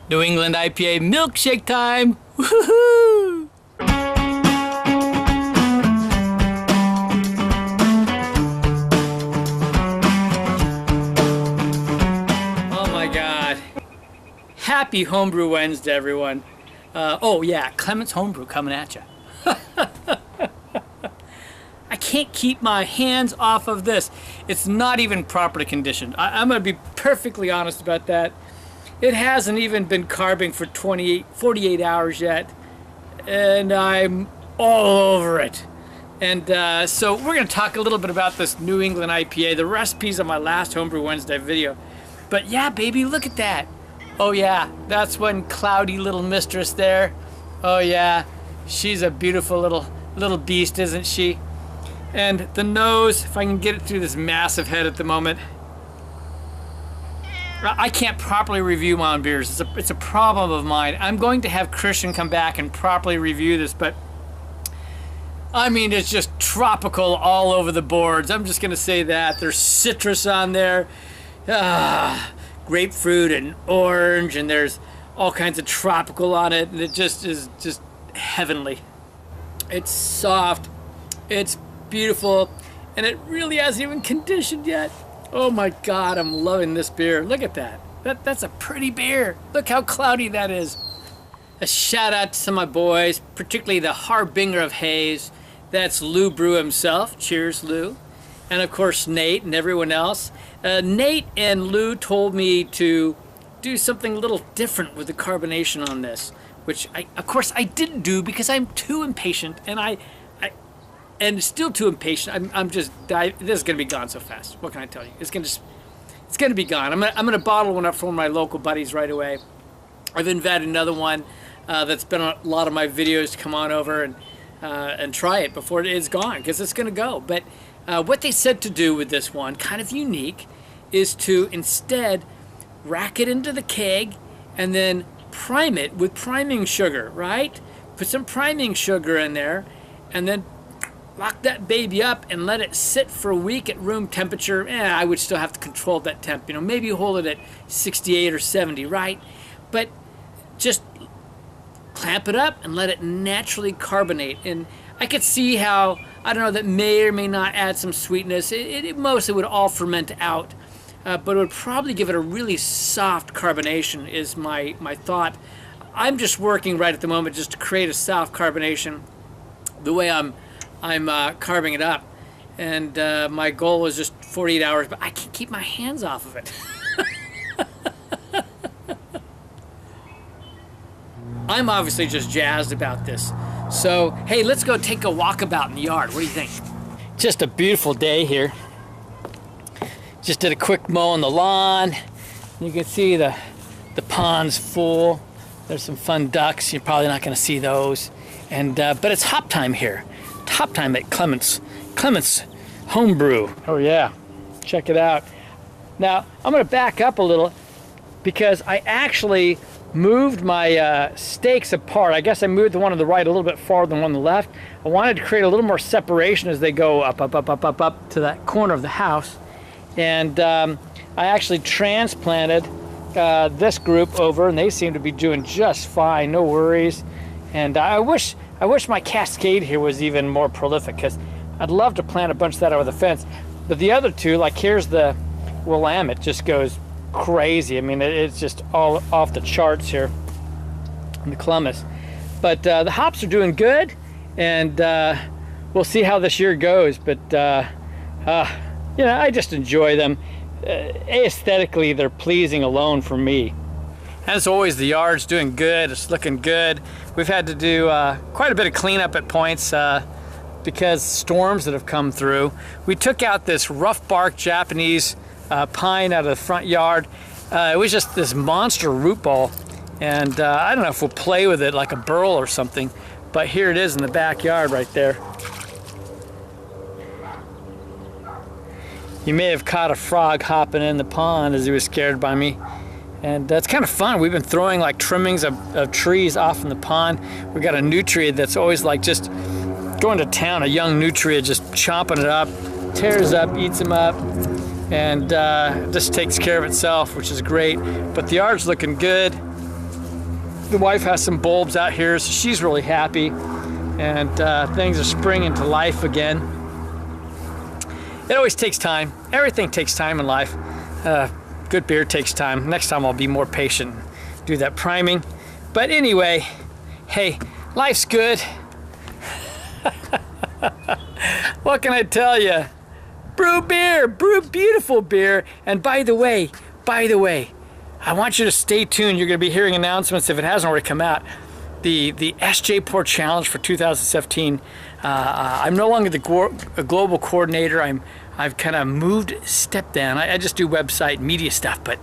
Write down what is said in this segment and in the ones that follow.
New England IPA milkshake time! Woohoo! Oh my God. Happy Homebrew Wednesday, everyone. Oh yeah, Clement's Homebrew coming at you. I can't keep my hands off of this. It's not even properly conditioned. I'm going to be perfectly honest about that. It hasn't even been carbing for 48 hours yet, and I'm all over it. And so we're going to talk a little bit about this New England IPA, the recipes on my last Homebrew Wednesday video. But yeah, baby, look at that. Oh yeah, that's one cloudy little mistress there. Oh yeah, she's a beautiful little beast, isn't she? And the nose, if I can get it through this massive head at the moment. I can't properly review my own beers. It's a problem of mine. I'm going to have Christian come back and properly review this, but I mean, it's just tropical all over the boards. I'm just gonna say that. There's citrus on there, grapefruit and orange, and there's all kinds of tropical on it, and it just is just heavenly. It's soft, it's beautiful, and it really hasn't even conditioned yet. Oh my God, I'm loving this beer. Look at that. That's a pretty beer. Look how cloudy that is. A shout out to some of my boys, particularly the harbinger of haze. That's Lou Brew himself. Cheers, Lou. And of course, Nate and everyone else. Nate and Lou told me to do something a little different with the carbonation on this, which of course I didn't do because I'm too impatient, and still too impatient. I'm just this is gonna be gone so fast. What can I tell you? It's gonna be gone. I'm gonna bottle one up for one of my local buddies right away. I've invited another one that's been on a lot of my videos to come on over and try it before it is gone, because it's gonna go. But what they said to do with this one, kind of unique, is to instead rack it into the keg and then prime it with priming sugar, right? Put some priming sugar in there and then lock that baby up and let it sit for a week at room temperature. I would still have to control that temp, maybe hold it at 68 or 70, right? But just clamp it up and let it naturally carbonate. And I could see how, I don't know, that may or may not add some sweetness. It mostly would all ferment out, but it would probably give it a really soft carbonation is my thought. I'm just working right at the moment just to create a soft carbonation the way I'm carving it up, and my goal is just 48 hours, but I can't keep my hands off of it. I'm obviously just jazzed about this. So, hey, let's go take a walkabout in the yard. What do you think? Just a beautiful day here. Just did a quick mow on the lawn. You can see the pond's full. There's some fun ducks. You're probably not going to see those. And but it's hop time here. Hop time at Clement's Homebrew. Oh yeah, check it out. Now I'm going to back up a little because I actually moved my stakes apart. I guess I moved the one on the right a little bit farther than one on the left. I wanted to create a little more separation as they go up to that corner of the house. And I actually transplanted this group over, and they seem to be doing just fine, no worries. And I wish my cascade here was even more prolific, because I'd love to plant a bunch of that over the fence. But the other two, like here's the Willamette, just goes crazy. I mean, it's just all off the charts here in the Columbus. But the hops are doing good, and we'll see how this year goes. But I just enjoy them. Aesthetically, they're pleasing alone for me. As always, the yard's doing good. It's looking good. We've had to do quite a bit of cleanup at points because storms that have come through. We took out this rough bark Japanese pine out of the front yard. It was just this monster root ball, and I don't know if we'll play with it like a burl or something, but here it is in the backyard right there. You may have caught a frog hopping in the pond as he was scared by me. And it's kind of fun. We've been throwing like trimmings of trees off in the pond. We got a nutria that's always like just going to town, a young nutria, just chomping it up, tears up, eats them up, and just takes care of itself, which is great. But the yard's looking good. The wife has some bulbs out here, so she's really happy, and things are springing to life again. It always takes time. Everything takes time in life. Good beer takes time. Next time I'll be more patient, do that priming. But anyway, hey, life's good. What can I tell you? Brew beer, brew beautiful beer. And by the way, I want you to stay tuned. You're going to be hearing announcements if it hasn't already come out. The SJ Pour Challenge for 2017. I'm no longer the global coordinator. I've kind of moved, step down. I just do website media stuff, but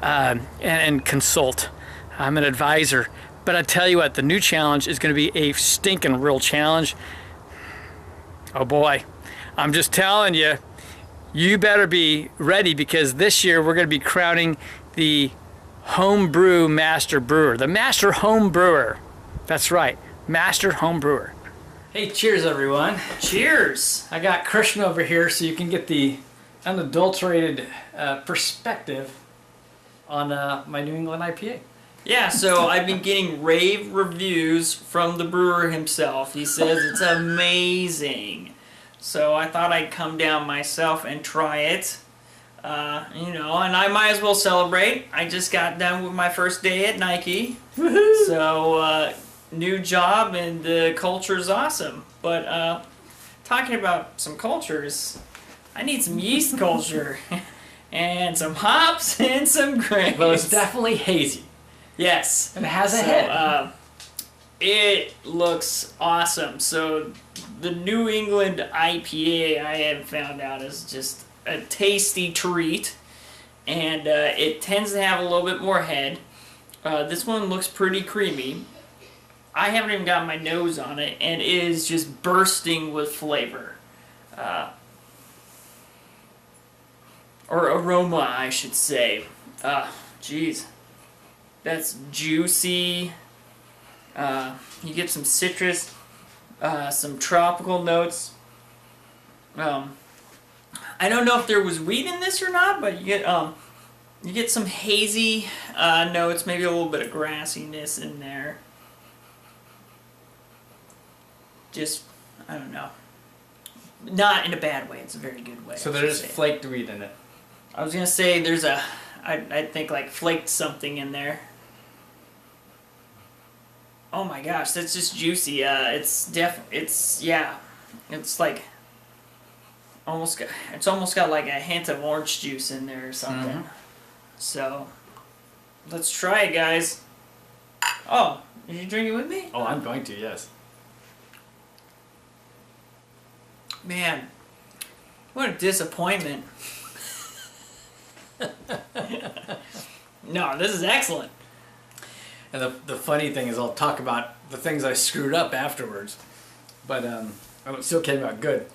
and consult. I'm an advisor. But I tell you what, the new challenge is going to be a stinking real challenge. Oh boy, I'm just telling you, you better be ready, because this year we're going to be crowning the Homebrew Master Brewer, the Master Home Brewer. That's right, Master Home Brewer. Hey, cheers everyone. Cheers. I got Christian over here so you can get the unadulterated perspective on my New England IPA. Yeah, so I've been getting rave reviews from the brewer himself. He says it's amazing. So I thought I'd come down myself and try it. You know, and I might as well celebrate. I just got done with my first day at Nike. Woohoo! So, new job, and the culture's awesome. But talking about some cultures, I need some yeast culture. And some hops and some grains. Well, it's definitely hazy. Yes. And it has a head. It looks awesome. So the New England IPA, I have found out, is just a tasty treat. And it tends to have a little bit more head. This one looks pretty creamy. I haven't even got my nose on it, and it is just bursting with flavor. Or aroma, I should say. Geez. That's juicy. You get some citrus, some tropical notes. I don't know if there was wheat in this or not, but you get some hazy notes, maybe a little bit of grassiness in there. Just, I don't know. Not in a bad way. It's a very good way. So there's flaked wheat in it. I was gonna say there's I think like flaked something in there. Oh my gosh, that's just juicy. It's like it's almost got like a hint of orange juice in there or something. Mm-hmm. So let's try it, guys. Oh, did you drink it with me? Oh, I'm going to, yes. Man, what a disappointment. No, this is excellent. And the funny thing is, I'll talk about the things I screwed up afterwards, but I'm still came out good.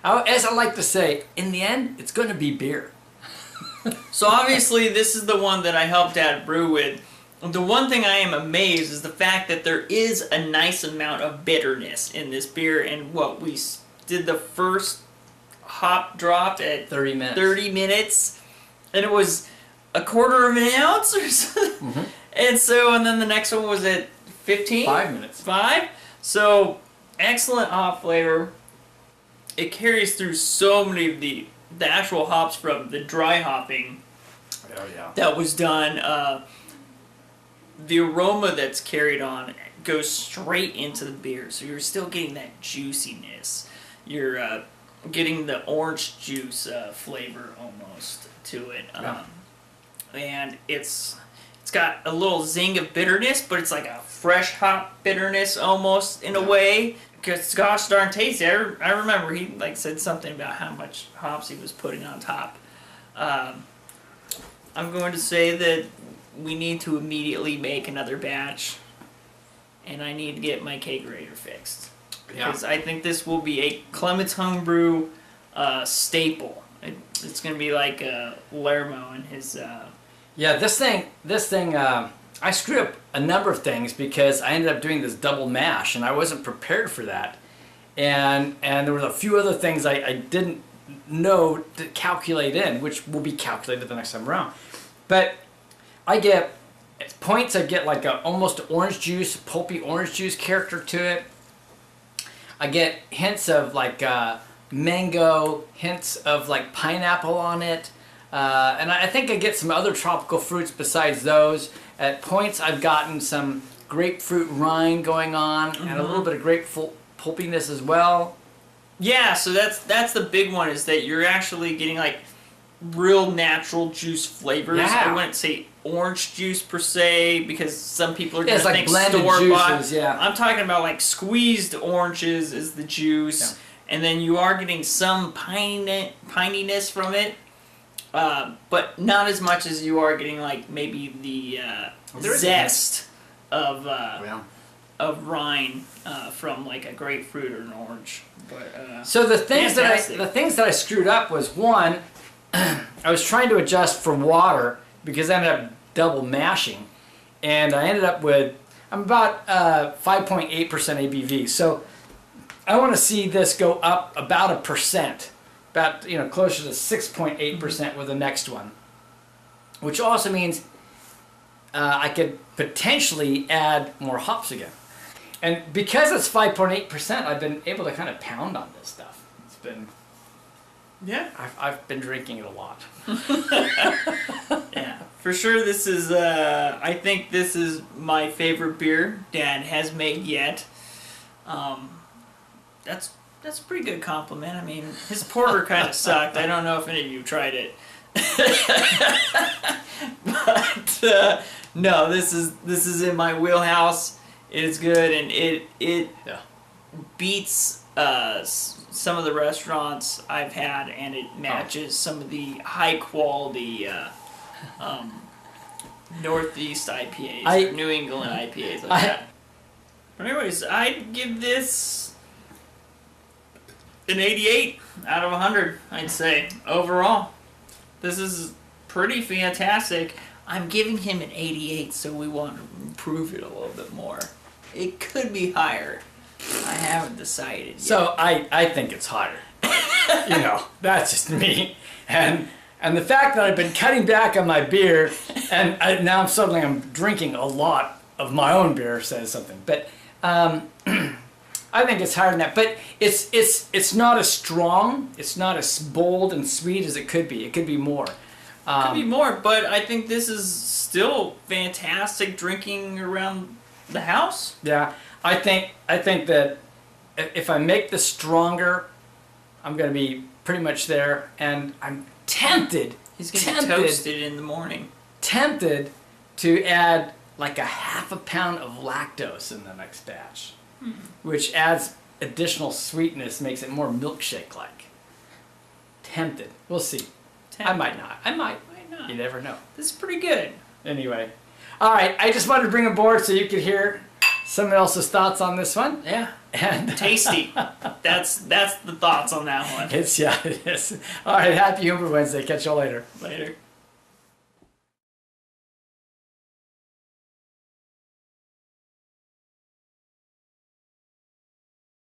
As I like to say, in the end, it's going to be beer. So obviously, this is the one that I helped Dad brew with. The one thing I am amazed is the fact that there is a nice amount of bitterness in this beer, and what we did the first hop drop at 30 minutes. 30 minutes, and it was a quarter of an ounce or something. Mm-hmm. And then the next one was at 15? 5 minutes. 5? So, excellent hop flavor. It carries through so many of the actual hops from the dry hopping that was done. The aroma that's carried on goes straight into the beer, so you're still getting that juiciness. You're getting the orange juice flavor almost to it. And it's got a little zing of bitterness, but it's like a fresh hop bitterness almost in a way. Because gosh darn tasty. I remember he said something about how much hops he was putting on top. I'm going to say that we need to immediately make another batch, and I need to get my kegerator fixed. Because I think this will be a Clement's Homebrew staple. It's going to be like Lermo and his... Yeah, this thing, I screwed up a number of things because I ended up doing this double mash, and I wasn't prepared for that. And there was a few other things I didn't know to calculate in, which will be calculated the next time around. But I get At points I get like a almost orange juice, pulpy orange juice character to it. I get hints of like mango, hints of like pineapple on it. And I think I get some other tropical fruits besides those. At points I've gotten some grapefruit rind going on and a little bit of grapefruit pulpiness as well. Yeah, so that's the big one, is that you're actually getting like real natural juice flavors. Yeah. I wouldn't say orange juice per se, because some people are Yeah, going it's to like think blended store-bought. juices, yeah. I'm talking about like squeezed oranges is the juice, Yeah. and then you are getting some pininess from it, but not as much as you are getting like maybe the zest of rind from like a grapefruit or an orange. But so the things that I screwed up was, one, I was trying to adjust for water because I ended up double mashing, and I ended up with, I'm about 5.8% ABV. So I want to see this go up about 1%, about closer to 6.8% with the next one, which also means I could potentially add more hops again. And because it's 5.8%, I've been able to kind of pound on this stuff. It's been, yeah, I've been drinking it a lot. Yeah, for sure. This is I think this is my favorite beer Dad has made yet. That's a pretty good compliment. I mean, his porter kind of sucked. I don't know if any of you tried it. But no, this is in my wheelhouse. It is good, and it beats some of the restaurants I've had, and it matches some of the high quality Northeast IPAs, or New England IPAs like that. But anyways, I'd give this an 88 out of 100, I'd say, overall. This is pretty fantastic. I'm giving him an 88, so we want to improve it a little bit more. It could be higher. I haven't decided yet. So I think it's higher. That's just me. And the fact that I've been cutting back on my beer, and now I'm drinking a lot of my own beer says something. But I think it's higher than that. But it's not as strong. It's not as bold and sweet as it could be. It could be more. Could be more, but I think this is still fantastic drinking around the house. Yeah, I think that if I make this stronger, I'm going to be pretty much there, and I'm tempted. He's going to be toasted in the morning. Tempted to add like a half a pound of lactose in the next batch, which adds additional sweetness, makes it more milkshake-like. Tempted. We'll see. I might not. I might. You never know. This is pretty good. Anyway. All right. I just wanted to bring aboard so you could hear someone else's thoughts on this one. Yeah. And tasty. That's the thoughts on that one. It is. All right. Happy Homebrew Wednesday. Catch y'all later. Later.